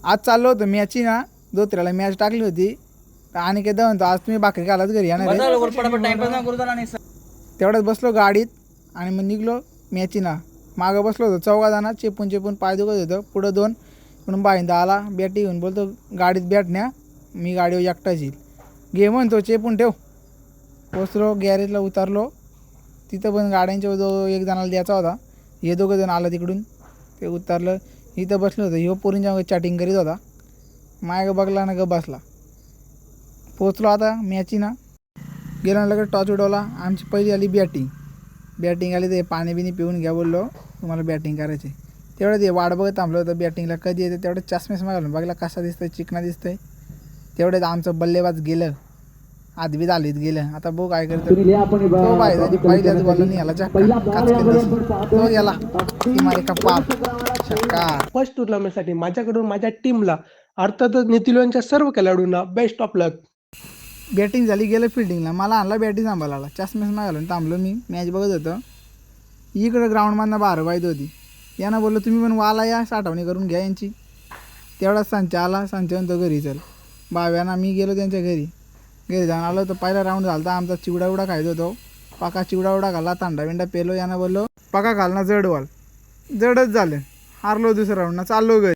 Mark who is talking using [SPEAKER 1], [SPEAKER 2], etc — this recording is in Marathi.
[SPEAKER 1] आज चाललो होतो मॅची ना, दोत्र्याला मॅच टाकली होती आणि काय म्हणतो आज तुम्ही भाकरी घालाच घरी येणार आहे. तेवढ्यात बसलो गाडीत आणि मग निघलो मॅची ना. मागं बसलो होतो 4 जण, चेपून पाय दुखत होतं. पुढं 2 म्हणून बाईंदा आला बॅटी घेऊन, बोलतो गाडीत बॅट न्या, मी गाडीवर एकटाच येईल. घे म्हणतो चेपून ठेव. पोचलो गॅरेजला, उतरलो. तिथं पण गाड्यांच्या जो एक जणाला द्यायचा होता. हे 2 जण आलं तिकडून, ते उतरलं. इथं बसलो होतं. ह्यो पोरींच्या चॅटिंग करीत होता. माय बघला ना ग बसला. पोचलो आता मॅची ना. गेला लगेच टॉच उडवला. आमची पहिली आली बॅटिंग आली. ते पाणी बिनी पिऊन घ्या बोललो, तुम्हाला बॅटिंग करायची. तेवढं ते वाट बघत थांबलं होतं बॅटिंगला कधी येते. तेवढं चष्मेस घालून बघला कसा दिसतंय, चिकना दिसतंय. तेवढ्यात आमचं बल्लेबाज गेलं, आदबी झालीत गेलं. आता बघू काय करतो. तो बाहेर पहिल्याच बॉल नाही याला तो गेला ती मारे का पार छक्का.
[SPEAKER 2] फर्स्ट टुर्नामेंटसाठी माझ्याकडून माझ्या टीमला अर्थातच नितिलोनच्या सर्व खेळाडूंना बेस्ट ऑफ लक.
[SPEAKER 1] बॅटिंग झाली, गेलं फिल्डिंगला. मला आणला बॅटिंग सांभाळायला. चष्मेस घालून थांबलो मी, मॅच बघत होतो. इकडं ग्राउंडमधनं 12 वाईट होती. यानं बोललो तुम्ही पण वाला या, साठवणी करून घ्या यांची. तेवढाच संच आला. संच म्हणतो घरी चल. बाव्याना मी गेलो त्यांच्या घरी जाऊन आलो. तर पहिला राऊंड झाला तर आमचा चिवडा खायचा होतो. पाका चिवडा घाला, तांडा बिंडा पेलो. यानं बोललो पाका घाल ना जड बॉल. जडच झालं. हारलो दुसऱ्या राऊंडना, चाललो घरी.